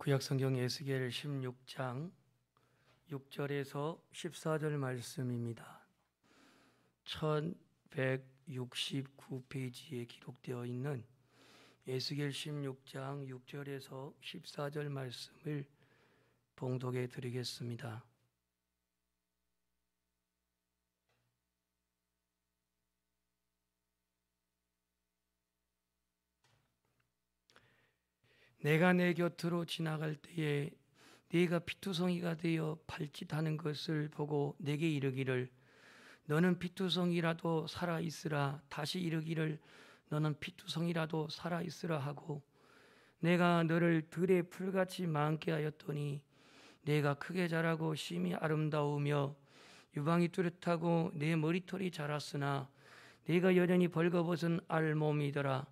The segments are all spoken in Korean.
구약성경 에스겔 16장 6절에서 14절 말씀입니다. 1169페이지에 기록되어 있는 에스겔 16장 6절에서 14절 말씀을 봉독해 드리겠습니다. 내가 내 곁으로 지나갈 때에 네가 피투성이가 되어 발짓하는 것을 보고 내게 이르기를 너는 피투성이라도 살아있으라. 다시 이르기를 너는 피투성이라도 살아있으라 하고 내가 너를 들의 풀같이 많게 하였더니 내가 크게 자라고 심히 아름다우며 유방이 뚜렷하고 내 머리털이 자랐으나 네가 여전히 벌거벗은 알몸이더라.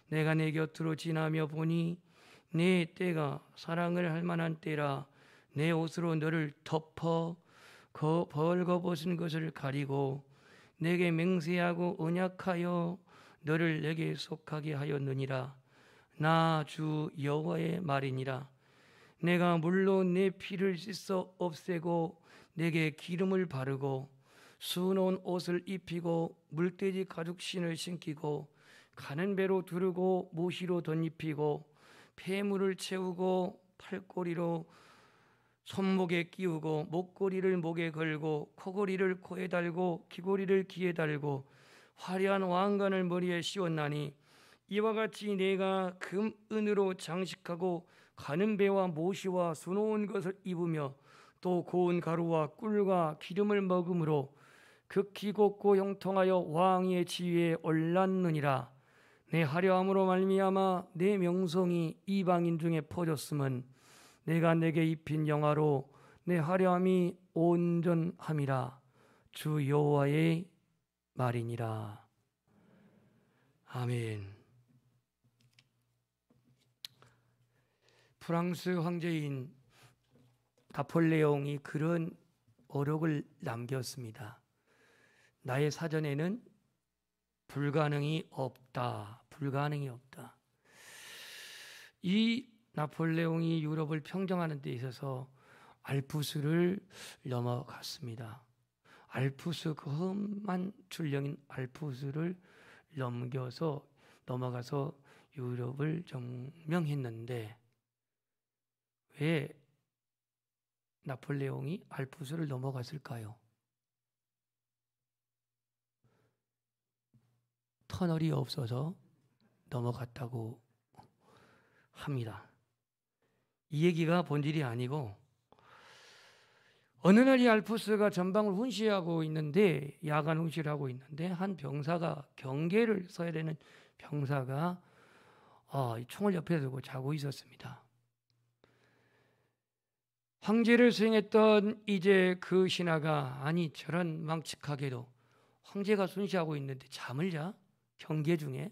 내가 내 곁으로 지나며 보니 내 때가 사랑을 할 만한 때라. 내 옷으로 너를 덮어 벌거벗은 것을 가리고 내게 맹세하고 언약하여 너를 내게 속하게 하였느니라. 나 주 여호와의 말이니라. 내가 물로 내 피를 씻어 없애고 내게 기름을 바르고 수놓은 옷을 입히고 물돼지 가죽신을 신기고 가는 배로 두르고 모시로 덧입히고 폐물을 채우고 팔꼬리로 손목에 끼우고 목걸이를 목에 걸고 코걸이를 코에 달고 귀걸이를 귀에 달고 화려한 왕관을 머리에 씌웠나니 이와 같이 내가 금 은으로 장식하고 가는 배와 모시와 수놓은 것을 입으며 또 고운 가루와 꿀과 기름을 먹음으로 극히 곱고 형통하여 왕의 지위에 올랐느니라. 내 화려함으로 말미암아 내 명성이 이방인 중에 퍼졌음은 내가 내게 입힌 영화로 내 화려함이 온전함이라. 주 여호와의 말이니라. 아멘. 프랑스 황제인 나폴레옹이 그런 어록을 남겼습니다. 나의 사전에는 불가능이 없다. 불가능이 없다. 이 나폴레옹이 유럽을 평정하는 데 있어서 알프스를 넘어갔습니다. 알프스, 그 험한 출령인 알프스를 넘어가서 유럽을 점령했는데 왜 나폴레옹이 알프스를 넘어갔을까요? 터널이 없어서 넘어갔다고 합니다. 이 얘기가 본질이 아니고 어느 날 이 알프스가 전방을 훈시하고 있는데 야간 훈시를 하고 있는데 한 병사가 경계를 서야 되는 병사가 총을 옆에 두고 자고 있었습니다. 황제를 수행했던 이제 그 신하가 아니 저런 망측하게도 황제가 순시하고 있는데 잠을 자? 경계 중에?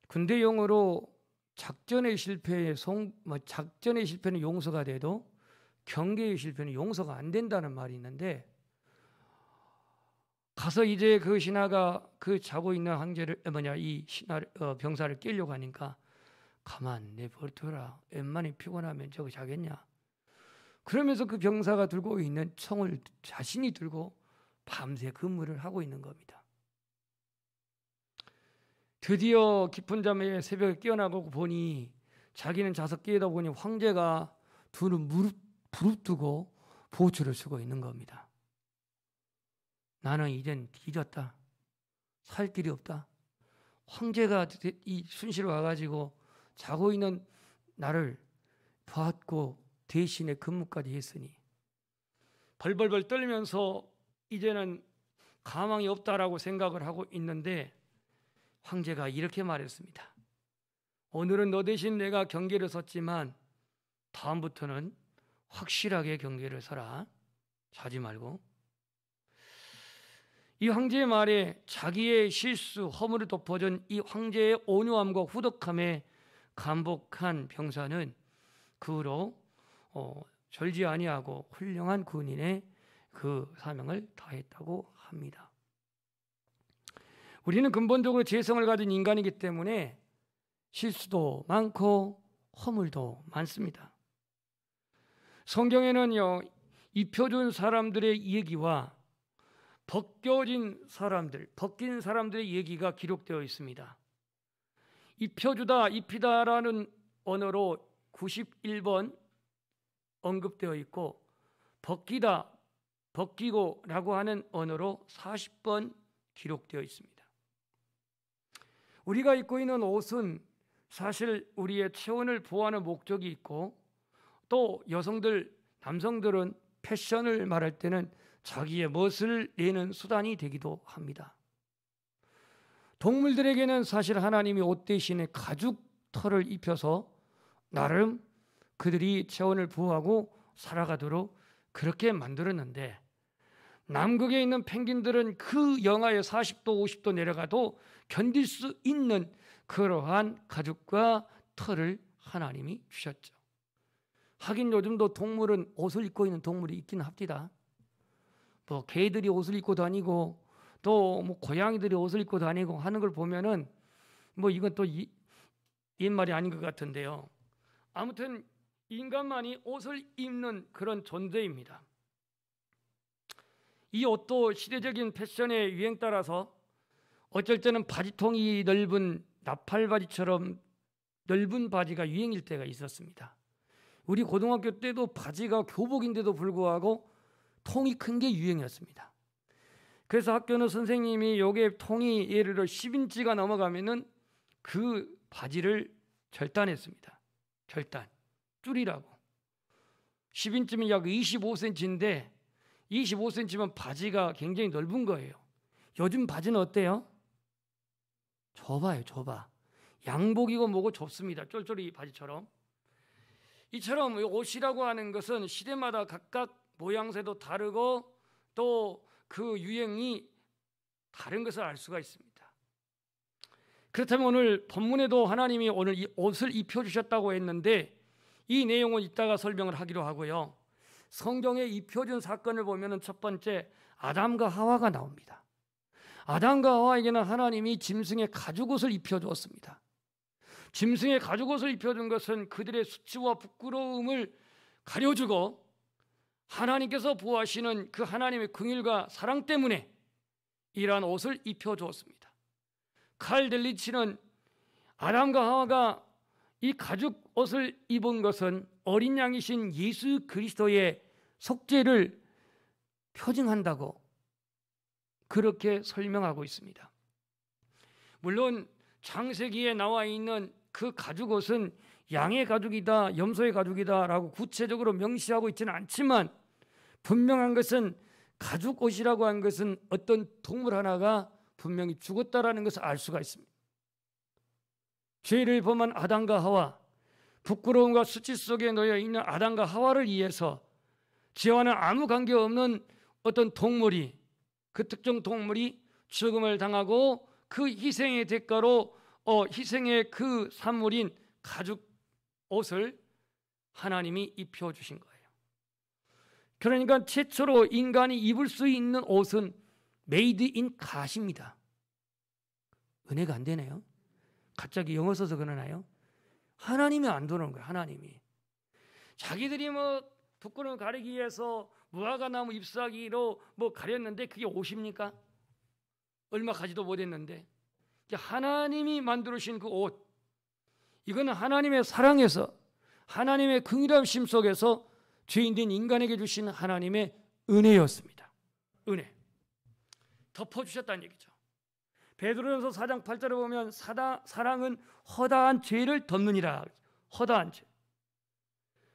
군대용어로 작전의 실패는 용서가 돼도 경계의 실패는 용서가 안 된다는 말이 있는데 가서 이제 그 신하가 그 자고 있는 병사를 깨려고 하니까 가만 내버려둬라. 웬만히 피곤하면 저거 자겠냐. 그러면서 그 병사가 들고 있는 총을 자신이 들고 밤새 근무를 하고 있는 겁니다. 드디어 깊은 잠에 새벽에 깨어나고 보니 자기는 자서 깨다 보니 황제가 두 눈 부릅뜨고 보초를 쓰고 있는 겁니다. 나는 이젠 뒤졌다. 살 길이 없다. 황제가 이 순시로 와가지고 자고 있는 나를 봤고 대신에 근무까지 했으니 벌벌벌 떨면서 이제는 가망이 없다라고 생각을 하고 있는데 황제가 이렇게 말했습니다. 오늘은 너 대신 내가 경계를 섰지만 다음부터는 확실하게 경계를 서라. 자지 말고. 이 황제의 말에 자기의 실수, 허물을 덮어준 이 황제의 온유함과 후덕함에 감복한 병사는 그 후로 절지 아니하고 훌륭한 군인의 그 사명을 다했다고 합니다. 우리는 근본적으로 죄성을 가진 인간이기 때문에 실수도 많고 허물도 많습니다. 성경에는요, 입혀준 사람들의 얘기와 벗겨진 사람들, 벗긴 사람들의 얘기가 기록되어 있습니다. 입혀주다, 입히다라는 언어로 91번 언급되어 있고, 벗기다, 벗기고라고 하는 언어로 40번 기록되어 있습니다. 우리가 입고 있는 옷은 사실 우리의 체온을 보호하는 목적이 있고, 또 여성들, 남성들은 패션을 말할 때는 자기의 멋을 내는 수단이 되기도 합니다. 동물들에게는 사실 하나님이 옷 대신에 가죽 털을 입혀서 나름 그들이 체온을 보호하고 살아가도록 그렇게 만들었는데, 남극에 있는 펭귄들은 그 영하에 40도, 50도 내려가도 견딜 수 있는 그러한 가죽과 털을 하나님이 주셨죠. 하긴 요즘도 동물은 옷을 입고 있는 동물이 있긴 합니다. 뭐 개들이 옷을 입고 다니고 또 뭐 고양이들이 옷을 입고 다니고 하는 걸 보면은 뭐 이건 또 옛말이 아닌 것 같은데요. 아무튼 인간만이 옷을 입는 그런 존재입니다. 이 옷도 시대적인 패션의 유행 따라서 어쩔 때는 바지통이 넓은 나팔바지처럼 넓은 바지가 유행일 때가 있었습니다. 우리 고등학교 때도 바지가 교복인데도 불구하고 통이 큰 게 유행이었습니다. 그래서 학교는 선생님이 요게 통이 예를 들어 10인치가 넘어가면은 그 바지를 절단했습니다. 절단, 줄이라고. 10인치면 약 25cm인데 25cm면 바지가 굉장히 넓은 거예요. 요즘 바지는 어때요? 좁아요, 좁아. 양복이고 뭐고 좁습니다. 쫄쫄이 바지처럼. 이처럼 옷이라고 하는 것은 시대마다 각각 모양새도 다르고 또 그 유행이 다른 것을 알 수가 있습니다. 그렇다면 오늘 본문에도 하나님이 오늘 이 옷을 입혀주셨다고 했는데 이 내용은 이따가 설명을 하기로 하고요. 성경에 입혀준 사건을 보면 첫 번째 아담과 하와가 나옵니다. 아담과 하와에게는 하나님이 짐승의 가죽옷을 입혀주었습니다. 짐승의 가죽옷을 입혀준 것은 그들의 수치와 부끄러움을 가려주고 하나님께서 보호하시는 그 하나님의 긍휼과 사랑 때문에 이러한 옷을 입혀주었습니다. 칼 델리치는 아담과 하와가 이 가죽 옷을 입은 것은 어린 양이신 예수 그리스도의 속죄를 표징한다고 그렇게 설명하고 있습니다. 물론 창세기에 나와 있는 그 가죽옷은 양의 가죽이다, 염소의 가죽이다라고 구체적으로 명시하고 있지는 않지만 분명한 것은 가죽옷이라고 한 것은 어떤 동물 하나가 분명히 죽었다라는 것을 알 수가 있습니다. 죄를 범한 아담과 하와, 부끄러움과 수치 속에 놓여 있는 아담과 하와를 위해서 죄와는 아무 관계없는 어떤 동물이, 그 특정 동물이 죽음을 당하고 그 희생의 대가로 희생의 그 산물인 가죽 옷을 하나님이 입혀주신 거예요. 그러니까 최초로 인간이 입을 수 있는 옷은 메이드 인 갓입니다. 은혜가 안 되네요. 갑자기 영어 써서 그러나요? 하나님이 안 도는 거예요. 하나님이. 자기들이 뭐 부끄러움을 가리기 위해서 무화과나무 잎사귀로 뭐 가렸는데 그게 옷입니까? 얼마 가지도 못했는데. 하나님이 만들어주신 그 옷, 이거는 하나님의 사랑에서 하나님의 긍휼하심 속에서 죄인된 인간에게 주신 하나님의 은혜였습니다. 은혜. 덮어주셨다는 얘기죠. 베드로전서 4장 8절에 보면 사랑은 허다한 죄를 덮느니라. 허다한 죄.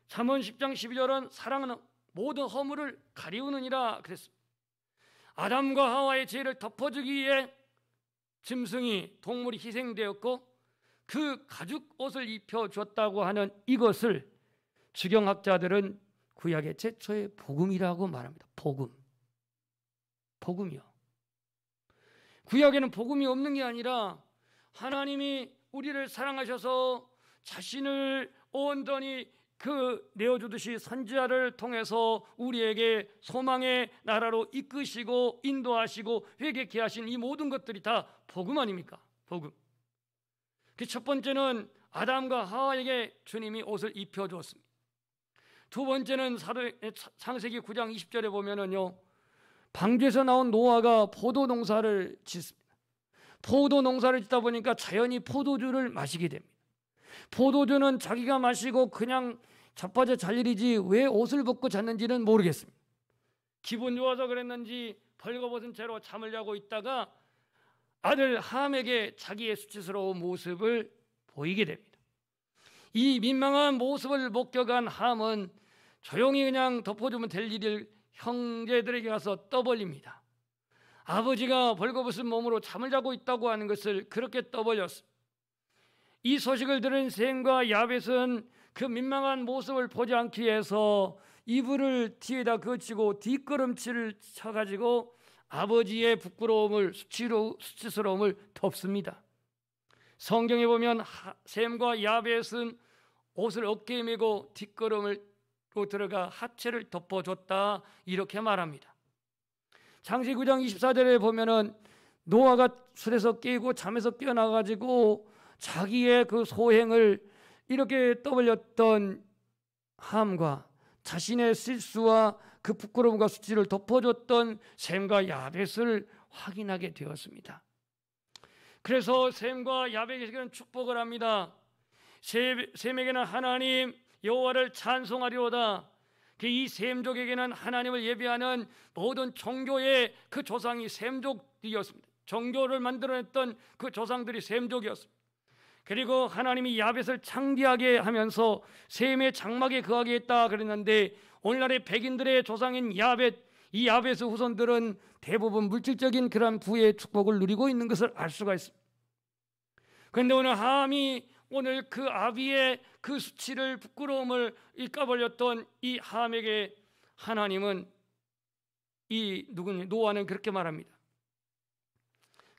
잠언 10장 12절은 사랑은 모든 허물을 가리우느니라 그랬습니다. 아담과 하와의 죄를 덮어주기 위해 짐승이, 동물이 희생되었고 그 가죽 옷을 입혀줬다고 하는 이것을 주경학자들은 구약의 최초의 복음이라고 말합니다. 복음이요. 구약에는 복음이 없는 게 아니라 하나님이 우리를 사랑하셔서 자신을 온전히 내어주듯이 선지자를 통해서 우리에게 소망의 나라로 이끄시고 인도하시고 회개케 하신 이 모든 것들이 다 복음 아닙니까? 복음. 그 첫 번째는 아담과 하와에게 주님이 옷을 입혀주었습니다. 두 번째는 창세기 9장 20절에 보면은요, 방주에서 나온 노아가 포도 농사를 짓습니다. 포도 농사를 짓다 보니까 자연히 포도주를 마시게 됩니다. 포도주는 자기가 마시고 그냥 자빠져 잘 일이지 왜 옷을 벗고 잤는지는 모르겠습니다. 기분 좋아서 그랬는지 벌거벗은 채로 잠을 자고 있다가 아들 함에게 자기의 수치스러운 모습을 보이게 됩니다. 이 민망한 모습을 목격한 함은 조용히 그냥 덮어주면 될 일을 형제들에게 가서 떠벌립니다. 아버지가 벌거벗은 몸으로 잠을 자고 있다고 하는 것을 그렇게 떠벌렸습니다. 이 소식을 들은 셈과 야벳은 그 민망한 모습을 보지 않기 위해서 이불을 뒤에다 거치고 뒷걸음질을 쳐가지고 아버지의 부끄러움을, 수치스러움을 덮습니다. 성경에 보면 셈과 야벳은 옷을 어깨에 메고 뒷걸음으로 들어가 하체를 덮어줬다, 이렇게 말합니다. 창세기 9장 24절에 보면은 노아가 술에서 깨고 잠에서 깨어나가지고 자기의 그 소행을 이렇게 떠벌렸던 함과 자신의 실수와 그 부끄러움과 수치를 덮어줬던 셈과 야벳을 확인하게 되었습니다. 그래서 셈과 야벳에게는 축복을 합니다. 셈에게는 하나님 여호와를 찬송하리로다. 이 셈족에게는 하나님을 예배하는 모든 종교의 그 조상이 셈족이었습니다. 종교를 만들어냈던 그 조상들이 셈족이었습니다. 그리고 하나님이 야벳을 창대하게 하면서 셈의 장막에 거하게 했다 그랬는데, 오늘날의 백인들의 조상인 야벳, 이 야벳의 후손들은 대부분 물질적인 그런 부의 축복을 누리고 있는 것을 알 수가 있습니다. 그런데 오늘 함이 오늘 그 아비의 그 수치를, 부끄러움을 까발렸던 이 함에게 하나님은 노아는 그렇게 말합니다.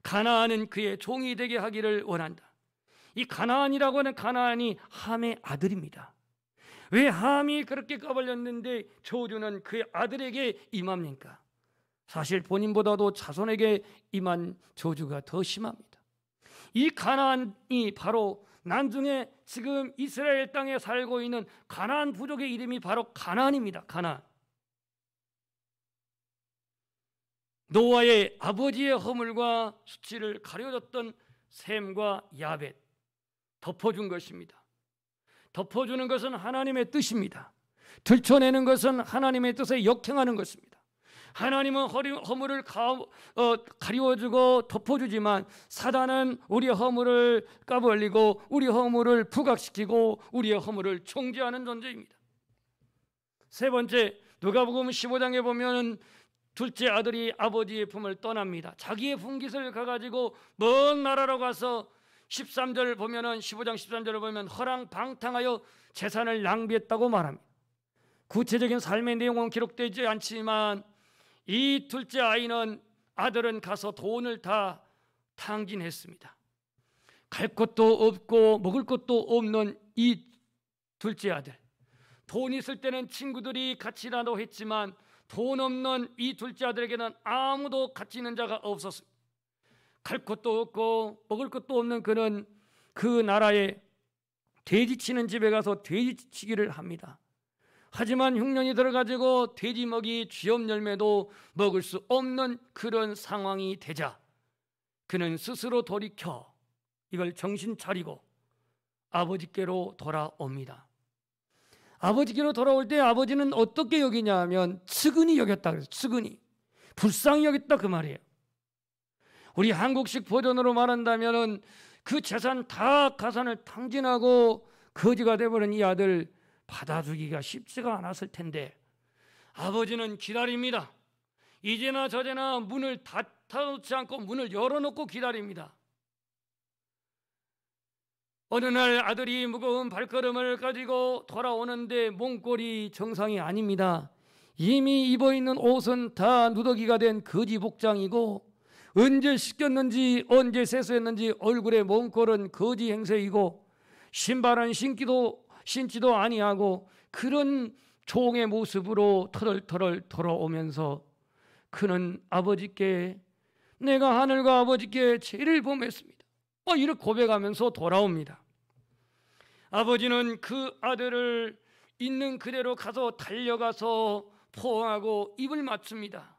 가나안은 그의 종이 되게 하기를 원한다. 이 가나안이라고 하는 가나안이 함의 아들입니다. 왜 함이 그렇게 까발렸는데 저주는 그의 아들에게 임합니까? 사실 본인보다도 자손에게 임한 저주가 더 심합니다. 이 가나안이 바로 나중에 지금 이스라엘 땅에 살고 있는 가나안 부족의 이름이 바로 가나안입니다. 가나안. 노아의 아버지의 허물과 수치를 가려줬던 셈과 야벳, 덮어준 것입니다. 덮어주는 것은 하나님의 뜻입니다. 들춰내는 것은 하나님의 뜻에 역행하는 것입니다. 하나님은 허물을 가리워주고 덮어주지만 사단은 우리의 허물을 까발리고 우리의 허물을 부각시키고 우리의 허물을 총재하는 존재입니다. 세 번째, 누가복음 15장에 보면 둘째 아들이 아버지의 품을 떠납니다. 자기의 분깃을 가가지고 먼 나라로 가서 13절 보면은 15장 13절을 보면 허랑방탕하여 재산을 낭비했다고 말합니다. 구체적인 삶의 내용은 기록되지 않지만 이 둘째 아들은 가서 돈을 다 탕진했습니다. 갈 것도 없고 먹을 것도 없는 이 둘째 아들, 돈 있을 때는 친구들이 같이 일하라고 했지만 돈 없는 이 둘째 아들에게는 아무도 같이 있는 자가 없었습니다. 갈 것도 없고 먹을 것도 없는 그는 그 나라에 돼지치는 집에 가서 돼지치기를 합니다. 하지만 흉년이 들어가지고 돼지먹이 쥐엄 열매도 먹을 수 없는 그런 상황이 되자 그는 스스로 돌이켜 이걸 정신 차리고 아버지께로 돌아옵니다. 아버지께로 돌아올 때 아버지는 어떻게 여기냐 하면 측은히 여겼다 그래서 측은히 불쌍히 여겼다 그 말이에요. 우리 한국식 버전으로 말한다면 그 재산 다 가산을 탕진하고 거지가 되어버린 이 아들 받아주기가 쉽지가 않았을 텐데 아버지는 기다립니다. 이제나 저제나 문을 닫아놓지 않고 문을 열어놓고 기다립니다. 어느 날 아들이 무거운 발걸음을 가지고 돌아오는데 몸꼴이 정상이 아닙니다. 이미 입어있는 옷은 다 누더기가 된 거지 복장이고 언제 씻겼는지 언제 세수했는지 얼굴에 몸꼴은 거지 행세이고 신발은 신지도 아니하고 그런 종의 모습으로 터덜터덜 돌아오면서 그는 아버지께 내가 하늘과 아버지께 죄를 범했습니다. 이렇게 고백하면서 돌아옵니다. 아버지는 그 아들을 있는 그대로 가서 달려가서 포옹하고 입을 맞춥니다.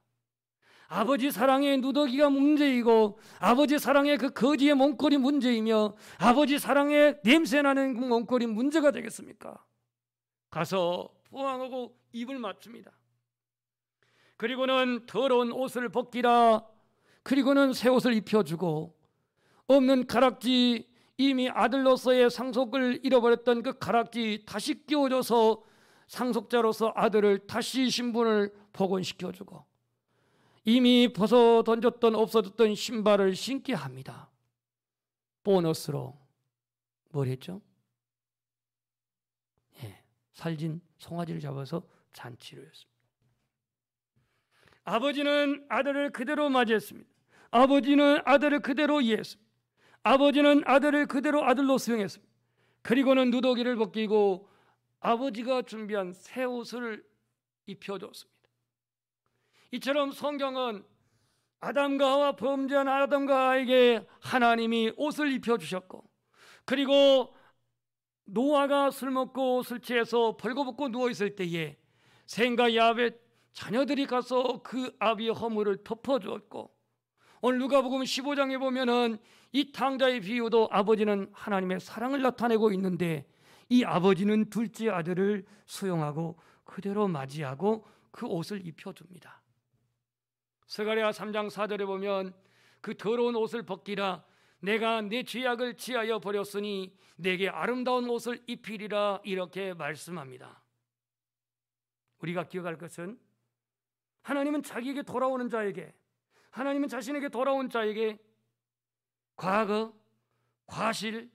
아버지 사랑의 누더기가 문제이고 아버지 사랑의 그 거지의 몸꼴이 문제이며 아버지 사랑의 냄새나는 그 몸꼴이 문제가 되겠습니까? 가서 포옹하고 입을 맞춥니다. 그리고는 더러운 옷을 벗기라. 그리고는 새 옷을 입혀주고 없는 가락지, 이미 아들로서의 상속을 잃어버렸던 그 가락지 다시 끼워줘서 상속자로서 아들을 다시 신분을 복원시켜주고 이미 벗어 던졌던 없어졌던 신발을 신게 합니다. 보너스로 뭘 했죠? 살진 송아지를 잡아서 잔치를 했습니다. 아버지는 아들을 그대로 맞이했습니다. 아버지는 아들을 그대로 이해했습니다. 아버지는 아들을 그대로 아들로 수용했습니다. 그리고는 누더기를 벗기고 아버지가 준비한 새 옷을 입혀줬습니다. 이처럼 성경은 아담과 하와, 범죄한 아담과 하와에게 하나님이 옷을 입혀주셨고, 그리고 노아가 술 먹고 술 취해서 벌거벗고 누워있을 때에 셈과 야벳 자녀들이 가서 그 아비의 허물을 덮어주었고, 오늘 누가복음 15장에 보면은 이 탕자의 비유도 아버지는 하나님의 사랑을 나타내고 있는데 이 아버지는 둘째 아들을 수용하고 그대로 맞이하고 그 옷을 입혀줍니다. 스가랴 3장 4절에 보면 그 더러운 옷을 벗기라. 내가 내 죄악을 지하여 버렸으니 내게 아름다운 옷을 입히리라. 이렇게 말씀합니다. 우리가 기억할 것은 하나님은 자기에게 돌아오는 자에게, 하나님은 자신에게 돌아온 자에게 과거, 과실,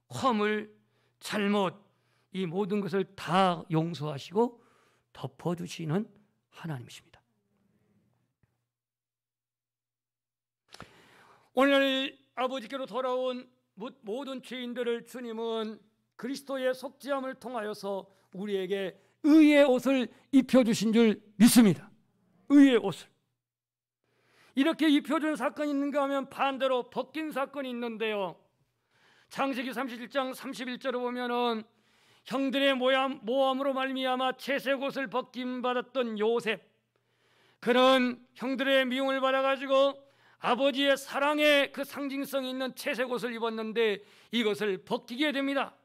허물, 잘못, 이 모든 것을 다 용서하시고 덮어주시는 하나님이십니다. 오늘 아버지께로 돌아온 모든 죄인들을 주님은 그리스도의 속죄함을 통하여서 우리에게 의의 옷을 입혀주신 줄 믿습니다. 의의 옷을. 이렇게 입혀준 사건이 있는가 하면 반대로 벗긴 사건이 있는데요. 창세기 37장 31절을 보면은 형들의 모함으로 말미암아 채색 옷을 벗김받았던 요셉, 그는 형들의 미움을 받아가지고 아버지의 사랑의 그 상징성이 있는 채색 옷을 입었는데 이것을 벗기게 됩니다.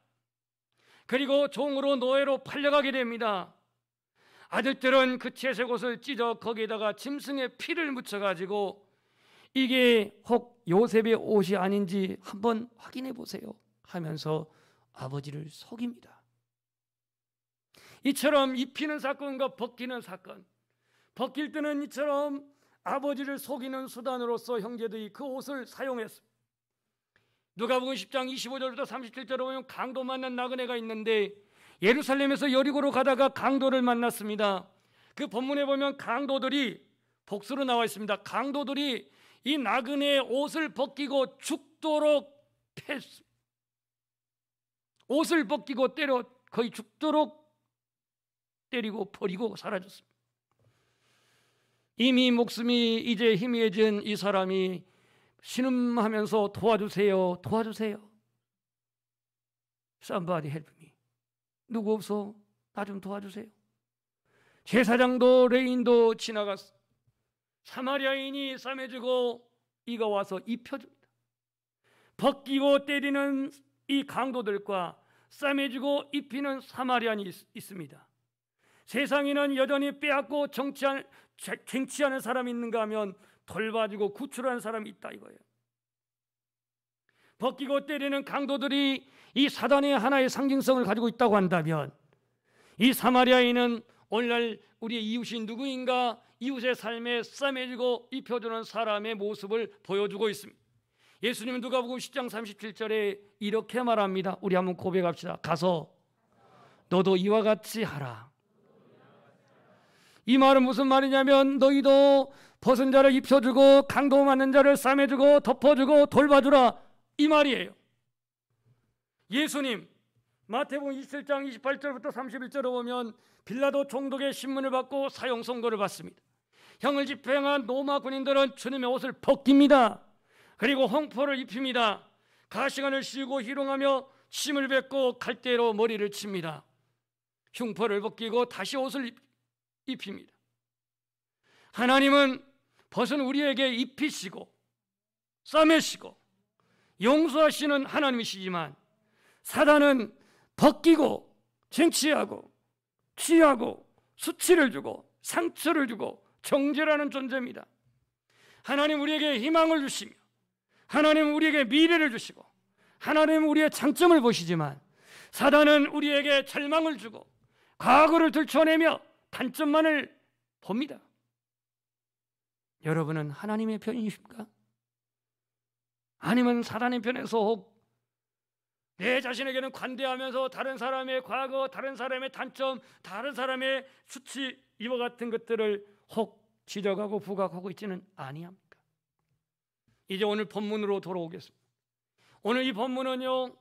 그리고 종으로 노예로 팔려가게 됩니다. 아들들은 그 채색 옷을 찢어 거기에다가 짐승의 피를 묻혀가지고 이게 혹 요셉의 옷이 아닌지 한번 확인해 보세요 하면서 아버지를 속입니다. 이처럼 입히는 사건과 벗기는 사건, 벗길 때는 이처럼 아버지를 속이는 수단으로서 형제들이 그 옷을 사용했습니다. 누가복음 10장 25절부터 37절에 보면 강도 만난 나그네가 있는데 예루살렘에서 여리고로 가다가 강도를 만났습니다. 그 본문에 보면 강도들이 복수로 나와 있습니다. 강도들이 이 나그네의 옷을 벗기고 죽도록 패했습니다. 옷을 벗기고 때려 거의 죽도록 때리고 버리고 사라졌습니다. 이미 목숨이 이제 희미해진 이 사람이 신음하면서 도와주세요, 도와주세요. Somebody help me. 누구 없어? 나 좀 도와주세요. 제사장도 레인도 지나갔어. 사마리아인이 싸매주고 이가 와서 입혀줍니다. 벗기고 때리는 이 강도들과 싸매주고 입히는 사마리아인이 있습니다. 세상에는 여전히 빼앗고 쟁취하는 사람이 있는가 하면 돌봐주고 구출하는 사람이 있다 이거예요. 벗기고 때리는 강도들이 이 사단의 하나의 상징성을 가지고 있다고 한다면 이 사마리아인은 오늘날 우리의 이웃이 누구인가, 이웃의 삶에 싸매주고 입혀주는 사람의 모습을 보여주고 있습니다. 예수님은 누가복음 10장 37절에 이렇게 말합니다. 우리 한번 고백합시다. 가서 너도 이와 같이 하라. 이 말은 무슨 말이냐면 너희도 벗은 자를 입혀주고 강도 맞는 자를 싸매주고 덮어주고 돌봐주라 이 말이에요. 예수님 마태복음 27장 28절부터 31절을 보면 빌라도 총독의 신문을 받고 사형 선고를 받습니다. 형을 집행한 로마 군인들은 주님의 옷을 벗깁니다. 그리고 홍포를 입힙니다. 가시관을 씌우고 희롱하며 침을 뱉고 칼대로 머리를 칩니다. 흉포를 벗기고 다시 옷을 입힙니다. 하나님은 벗은 우리에게 입히시고 싸매시고 용서하시는 하나님이시지만 사단은 벗기고 쟁취하고 취하고 수치를 주고 상처를 주고 정죄라는 존재입니다. 하나님 우리에게 희망을 주시며 하나님 우리에게 미래를 주시고 하나님 우리의 장점을 보시지만 사단은 우리에게 절망을 주고 과거를 들춰내며 단점만을 봅니다. 여러분은 하나님의 편이십니까? 아니면 사단의 편에서 혹 내 자신에게는 관대하면서 다른 사람의 과거, 다른 사람의 단점, 다른 사람의 수치 이와 같은 것들을 혹 지적하고 부각하고 있지는 아니합니까? 이제 오늘 본문으로 돌아오겠습니다. 오늘 이 본문은요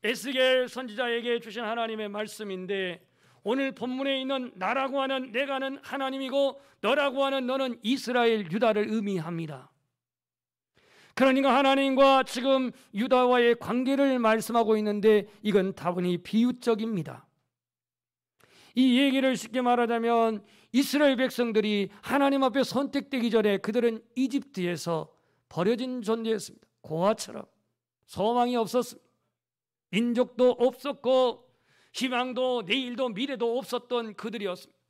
에스겔 선지자에게 주신 하나님의 말씀인데 오늘 본문에 있는 나라고 하는 내가는 하나님이고 너라고 하는 너는 이스라엘 유다를 의미합니다. 그러니까 하나님과 지금 유다와의 관계를 말씀하고 있는데 이건 다분히 비유적입니다. 이 얘기를 쉽게 말하자면 이스라엘 백성들이 하나님 앞에 선택되기 전에 그들은 이집트에서 버려진 존재였습니다. 고아처럼 소망이 없었습니다. 민족도 없었고 희망도 내일도 미래도 없었던 그들이었습니다.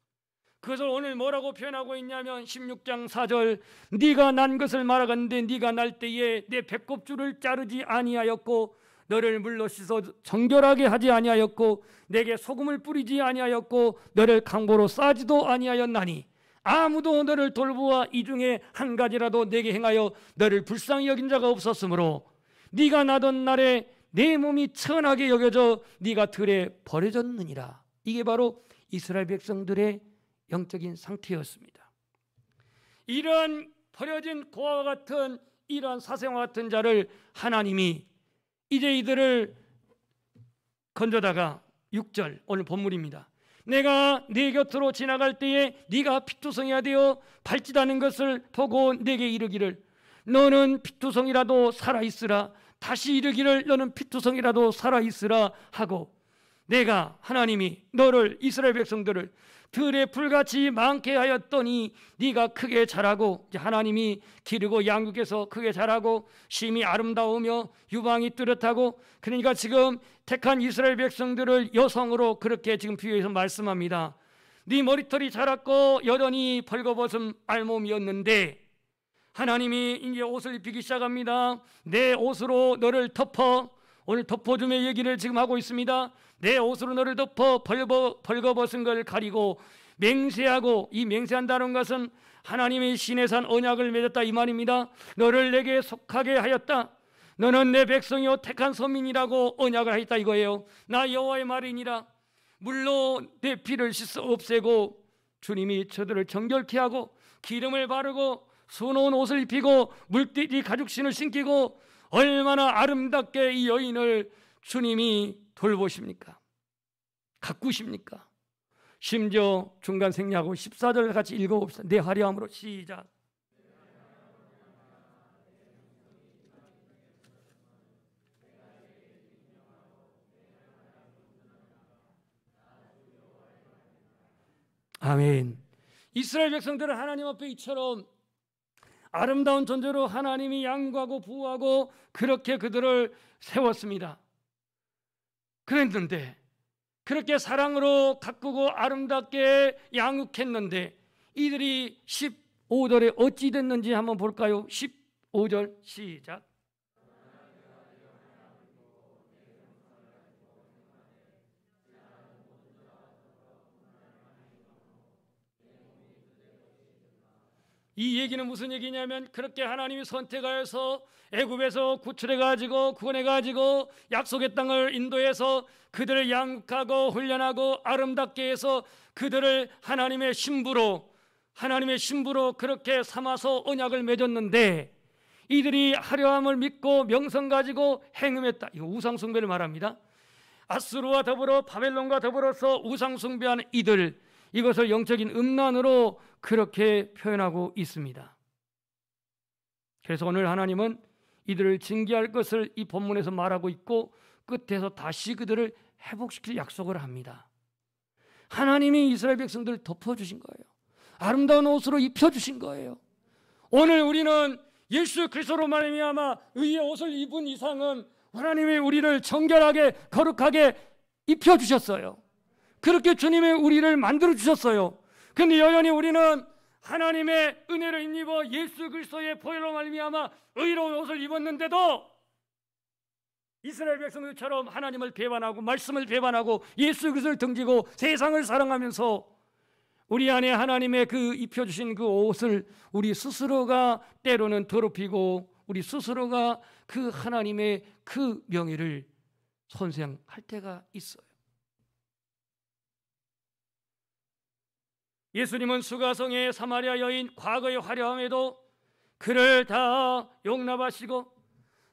그것을 오늘 뭐라고 표현하고 있냐면 16장 4절 네가 난 것을 말하건대 네가 날 때에 내 배꼽줄을 자르지 아니하였고 너를 물로 씻어 정결하게 하지 아니하였고 내게 소금을 뿌리지 아니하였고 너를 강보로 싸지도 아니하였나니 아무도 너를 돌보아 이 중에 한 가지라도 내게 행하여 너를 불쌍히 여긴 자가 없었으므로 네가 나던 날에 내 몸이 천하게 여겨져 네가 들에 버려졌느니라. 이게 바로 이스라엘 백성들의 영적인 상태였습니다. 이러한 버려진 고아와 같은 이러한 사생와 같은 자를 하나님이 이제 이들을 건져다가 6절 오늘 본문입니다. 내가 네 곁으로 지나갈 때에 네가 피투성이가 되어 발짓하는 것을 보고 내게 이르기를 너는 피투성이라도 살아있으라. 다시 이르기를 너는 피투성이라도 살아있으라 하고 내가 하나님이 너를 이스라엘 백성들을 들에 풀같이 많게 하였더니 네가 크게 자라고 하나님이 기르고 양육해서 크게 자라고 심히 아름다우며 유방이 뚜렷하고 그러니까 지금 택한 이스라엘 백성들을 여성으로 그렇게 지금 비유해서 말씀합니다. 네 머리털이 자랐고 여전히 벌거벗은 알몸이었는데 하나님이 이제 옷을 입히기 시작합니다. 내 옷으로 너를 덮어 오늘 덮어줌의 얘기를 지금 하고 있습니다. 내 옷으로 너를 덮어 벌거벗은 걸 가리고 맹세하고 이 맹세한다는 것은 하나님의 신의 산 언약을 맺었다 이 말입니다. 너를 내게 속하게 하였다. 너는 내 백성이요 택한 선민이라고 언약을 하였다 이거예요. 나 여호와의 말이니라. 물로 내 피를 씻어 없애고 주님이 저들을 정결케 하고 기름을 바르고 수놓은 옷을 입히고 물띠리 가죽신을 신기고 얼마나 아름답게 이 여인을 주님이 돌보십니까? 가꾸십니까? 심지어 중간 생략하고 14절 같이 읽어봅시다. 내 화려함으로 시작. 아멘. 이스라엘 백성들은 하나님 앞에 이처럼 아름다운 존재로 하나님이 양육하고 부하고 그렇게 그들을 세웠습니다. 그랬는데 그렇게 사랑으로 가꾸고 아름답게 양육했는데 이들이 15절에 어찌 됐는지 한번 볼까요? 15절 시작. 이 얘기는 무슨 얘기냐면 그렇게 하나님이 선택하여서 애굽에서 구출해가지고 구원해가지고 약속의 땅을 인도해서 그들을 양육하고 훈련하고 아름답게 해서 그들을 하나님의 신부로 그렇게 삼아서 언약을 맺었는데 이들이 화려함을 믿고 명성 가지고 행음했다. 이거 우상숭배를 말합니다. 아수르와 더불어 바벨론과 더불어서 우상숭배하는 이들, 이것을 영적인 음란으로 그렇게 표현하고 있습니다. 그래서 오늘 하나님은 이들을 징계할 것을 이 본문에서 말하고 있고 끝에서 다시 그들을 회복시킬 약속을 합니다. 하나님이 이스라엘 백성들을 덮어주신 거예요. 아름다운 옷으로 입혀주신 거예요. 오늘 우리는 예수 그리스도로 말미암아 의의 옷을 입은 이상은 하나님이 우리를 정결하게 거룩하게 입혀주셨어요. 그렇게 주님이 우리를 만들어주셨어요. 그런데 여전히 우리는 하나님의 은혜를 힘입어 예수 그리스도의 보혈로 말미암아 의로운 옷을 입었는데도 이스라엘 백성들처럼 하나님을 배반하고 말씀을 배반하고 예수 그리스도를 등지고 세상을 사랑하면서 우리 안에 하나님의 그 입혀주신 그 옷을 우리 스스로가 때로는 더럽히고 우리 스스로가 그 하나님의 그 명예를 손상할 때가 있어요. 예수님은 수가성의 사마리아 여인 과거의 화려함에도 그를 다 용납하시고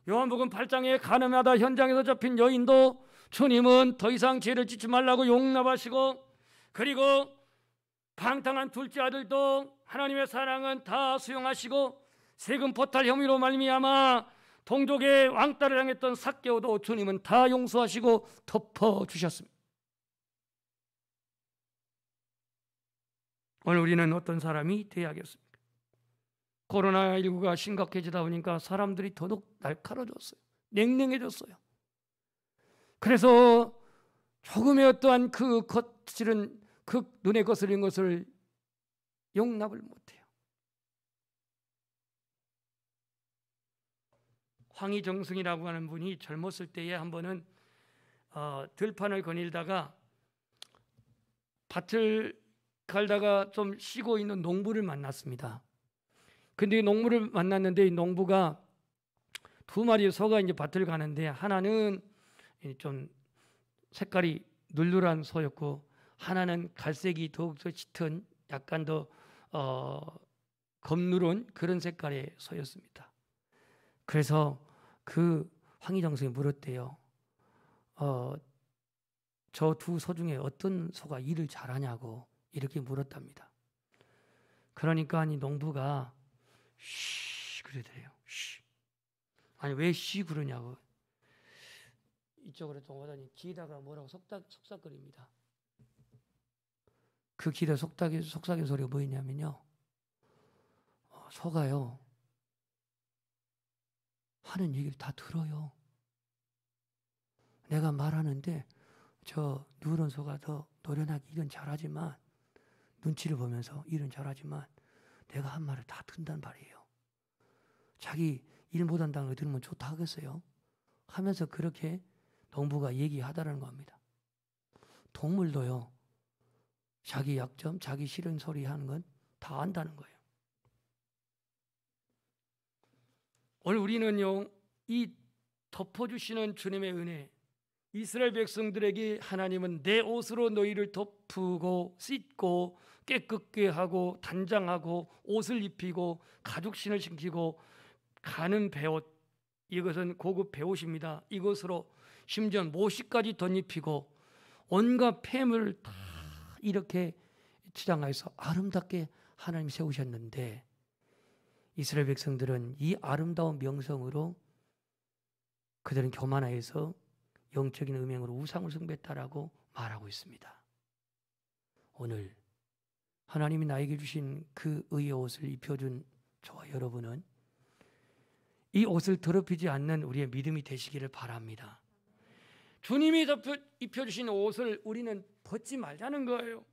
요한복음 8장에 가늠하다 현장에서 잡힌 여인도 주님은 더 이상 죄를 짓지 말라고 용납하시고, 그리고 방탕한 둘째 아들도 하나님의 사랑은 다 수용하시고, 세금 포탈 혐의로 말미암아 동족의 왕따를 당했던 삭개오도 주님은 다 용서하시고 덮어주셨습니다. 오늘 우리는 어떤 사람이 되어야겠습니까? 코로나19가 심각해지다 보니까 사람들이 더더욱 날카로워졌어요. 냉랭해졌어요. 그래서 조금의 어떠한 그 거칠은 그 눈에 거스린 것을 용납을 못해요. 황희정승이라고 하는 분이 젊었을 때에 한 번은 들판을 거닐다가 밭을 갈다가 좀 쉬고 있는 농부를 만났습니다. 근데 농부를 만났는데 이 농부가 두 마리의 소가 이제 밭을 가는데 하나는 좀 색깔이 눌눌한 소였고 하나는 갈색이 더욱더 짙은 약간 더 검누른 그런 색깔의 소였습니다. 그래서 그 황희정승이 물었대요. 저 두 소 중에 어떤 소가 일을 잘하냐고 이렇게 물었답니다. 그러니까 이 농부가 쉬 그러더래요. 쉬. 아니 왜 쉬 그러냐고. 이쪽으로 동하더니 귀에다가 뭐라고 속삭거립니다. 그 귀에 속삭이는 소리가 뭐였냐면요. 소가요. 하는 얘기를 다 들어요. 내가 말하는데 저 누런 소가 더 노련하게 일은 잘하지만 눈치를 보면서 일은 잘하지만 내가 한 말을 다 듣는단 말이에요. 자기 일 못한다는 거 들으면 좋다 하겠어요? 하면서 그렇게 농부가 얘기하다라는 겁니다. 동물도요. 자기 약점, 자기 싫은 소리 하는 건 다 안다는 거예요. 오늘 우리는요. 이 덮어주시는 주님의 은혜, 이스라엘 백성들에게 하나님은 내 옷으로 너희를 덮고 씻고 깨끗게 하고 단장하고 옷을 입히고 가죽신을 신기고 가는 배옷, 이것은 고급 배옷입니다. 이것으로 심지어 모시까지 덧입히고 온갖 폐물을 다 이렇게 치장하여서 아름답게 하나님이 세우셨는데 이스라엘 백성들은 이 아름다운 명성으로 그들은 교만하여서 영적인 음행으로 우상을 숭배했다라고 말하고 있습니다. 오늘 하나님이 나에게 주신 그 의의 옷을 입혀준 저와 여러분은 이 옷을 더럽히지 않는 우리의 믿음이 되시기를 바랍니다. 주님이 입혀주신 옷을 우리는 벗지 말자는 거예요.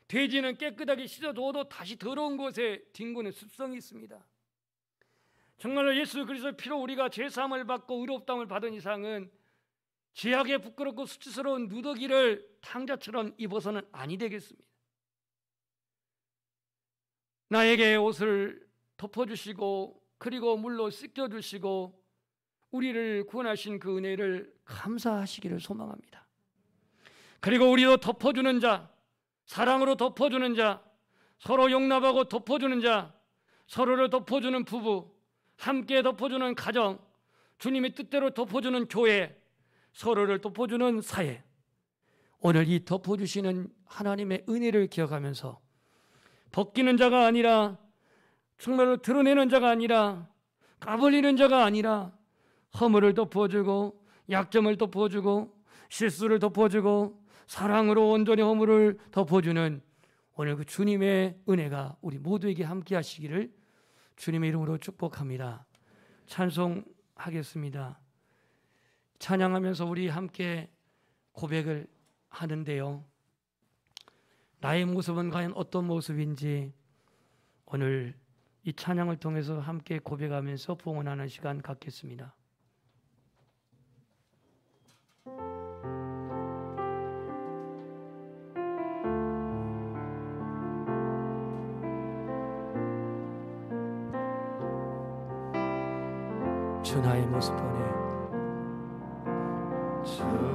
돼지는 깨끗하게 씻어줘도 다시 더러운 곳에 뒹구는 습성이 있습니다. 정말로 예수 그리스도의 피로 우리가 죄사함을 받고 의롭다함을 받은 이상은 죄악에 부끄럽고 수치스러운 누더기를 탕자처럼 입어서는 아니 되겠습니다. 나에게 옷을 덮어주시고 그리고 물로 씻겨주시고 우리를 구원하신 그 은혜를 감사하시기를 소망합니다. 그리고 우리도 덮어주는 자, 사랑으로 덮어주는 자, 서로 용납하고 덮어주는 자, 서로를 덮어주는 부부, 함께 덮어주는 가정, 주님의 뜻대로 덮어주는 교회, 서로를 덮어주는 사회. 오늘 이 덮어주시는 하나님의 은혜를 기억하면서 벗기는 자가 아니라 정말로 드러내는 자가 아니라 까불리는 자가 아니라 허물을 덮어주고 약점을 덮어주고 실수를 덮어주고 사랑으로 온전히 허물을 덮어주는 오늘 그 주님의 은혜가 우리 모두에게 함께 하시기를 주님의 이름으로 축복합니다. 찬송하겠습니다. 찬양하면서 우리 함께 고백을 하는데요. 나의 모습은 과연 어떤 모습인지 오늘 이 찬양을 통해서 함께 고백하면서 봉헌하는 시간 갖겠습니다. 주 나의 모습 보네. 주